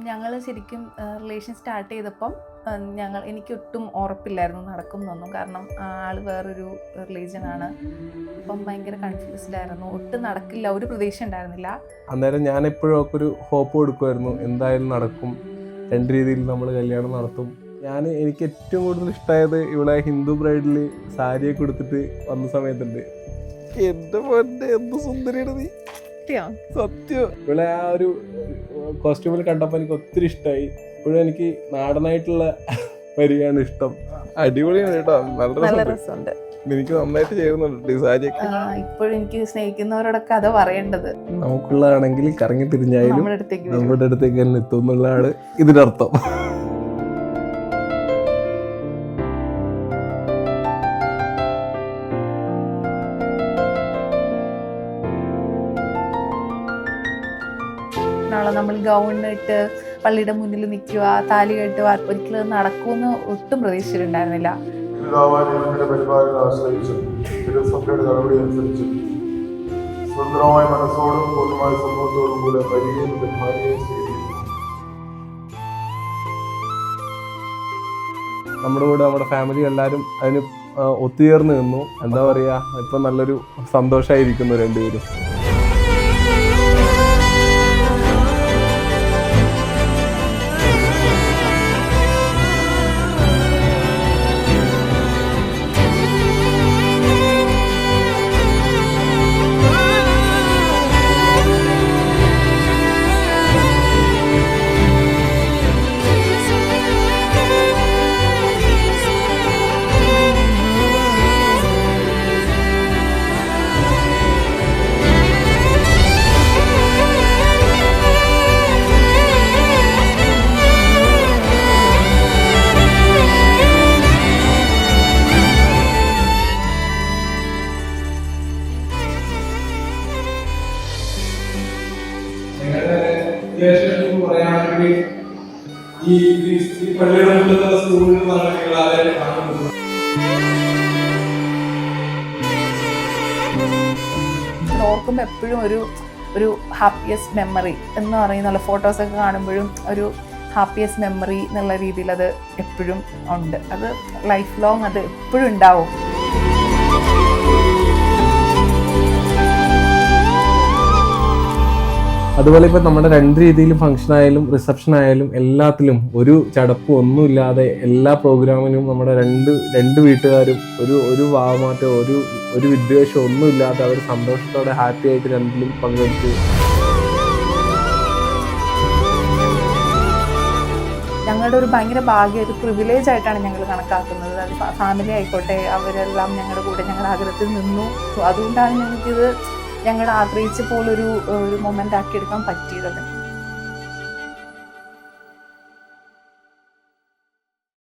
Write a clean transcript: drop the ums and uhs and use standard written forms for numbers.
ഞങ്ങൾ ശരിക്കും relation start ചെയ്തപ്പം എനിക്കൊട്ടും ഉറപ്പില്ലായിരുന്നു നടക്കും എന്നൊന്നും. കാരണം ആൾ വേറൊരു റിലീജനാണ്. അപ്പം ഭയങ്കര കൺഫ്യൂസ്ഡ് ആയിരുന്നു. ഒട്ടും നടക്കില്ല, ഒരു പ്രതീക്ഷ ഉണ്ടായിരുന്നില്ല. അന്നേരം ഞാൻ എപ്പോഴും ഒക്കെ ഒരു ഹോപ്പ് കൊടുക്കുമായിരുന്നു, എന്തായാലും നടക്കും, രണ്ട് രീതിയിൽ നമ്മൾ കല്യാണം നടത്തും. എനിക്ക് ഏറ്റവും കൂടുതൽ ഇഷ്ടമായത് ഇവിടെ ഹിന്ദു ബ്രൈഡിൽ സാരിയൊക്കെ കൊടുത്തിട്ട് വന്ന സമയത്തുണ്ട്. എൻ്റെ മോൻ്റെ എന്ത് സുന്ദരിയാണ് നീ, സത്യം. ഇവിടെ ആ ഒരു കോസ്റ്റ്യൂമിൽ കണ്ടപ്പോൾ എനിക്ക് ഒത്തിരി ഇഷ്ടമായി. ഇപ്പോഴും എനിക്ക് നാടനായിട്ടുള്ള വരികയാണ് ഇഷ്ടം. അടിപൊളിയാണ് കേട്ടോ, നല്ല രസമുണ്ട്. എനിക്ക് നന്നായിട്ട് ചേരുന്നുണ്ട് ഈ സാരിയൊക്കെ. ഇപ്പോഴും എനിക്ക് സ്നേഹിക്കുന്നവരോടൊക്കെ അത് പറയേണ്ടത്. നമുക്കുള്ളതാണെങ്കിൽ കറങ്ങി തിരിഞ്ഞായാലും നമ്മുടെ അടുത്തേക്ക് തന്നെ എത്തും എന്നുള്ളതാണ് ഇതിനർത്ഥം. നമ്മൾ ഗൗണിട്ട് പള്ളിയുടെ മുന്നിൽ നിൽക്കുക, താലി കെട്ടുക, ഒരിക്കലും നടക്കുമെന്ന് ഒട്ടും പ്രതീക്ഷിച്ചിട്ടുണ്ടായിരുന്നില്ല. നമ്മുടെ കൂടെ നമ്മുടെ ഫാമിലി എല്ലാവരും അതിന് ഒത്തുചേർന്ന് നിന്നു. എന്താ പറയുക, ഇപ്പം നല്ലൊരു സന്തോഷമായിരിക്കുന്നു രണ്ടുപേരും. ഓർക്കുമ്പോൾ എപ്പോഴും ഒരു ഹാപ്പിയസ്റ്റ് മെമ്മറി എന്ന് പറയുന്ന ഫോട്ടോസൊക്കെ കാണുമ്പോഴും ഒരു ഹാപ്പിയസ്റ്റ് മെമ്മറി എന്നുള്ള രീതിയിൽ അത് എപ്പോഴും ഉണ്ട്. അത് ലൈഫ് ലോങ് അത് എപ്പോഴും ഉണ്ടാവും. അതുപോലെ ഇപ്പം നമ്മുടെ രണ്ട് രീതിയിലും ഫംഗ്ഷൻ ആയാലും റിസപ്ഷൻ ആയാലും എല്ലാത്തിലും ഒരു ചടപ്പും ഒന്നുമില്ലാതെ എല്ലാ പ്രോഗ്രാമിനും നമ്മുടെ രണ്ട് വീട്ടുകാരും ഒരു വാമാറ്റോ ഒരു വിദ്വേഷമോ ഒന്നുമില്ലാതെ അവർ സന്തോഷത്തോടെ ഹാപ്പി ആയിട്ട് രണ്ടിലും പങ്കെടുത്തു. ഞങ്ങളുടെ ഒരു ഭയങ്കര ഭാഗ്യം, ഒരു പ്രിവിലേജ് ആയിട്ടാണ് ഞങ്ങൾ കണക്കാക്കുന്നത്. അത് ഫാമിലി ആയിക്കോട്ടെ, അവരെല്ലാം ഞങ്ങളുടെ കൂടെ ഞങ്ങളുടെ ആഗ്രഹത്തിൽ നിന്നു. അതുകൊണ്ടാണ് ഞങ്ങൾക്കിത് ഞങ്ങൾ ആഗ്രഹിച്ച പോലൊരു മൊമെൻ്റ് ആക്കിയെടുക്കാൻ പറ്റിയത്.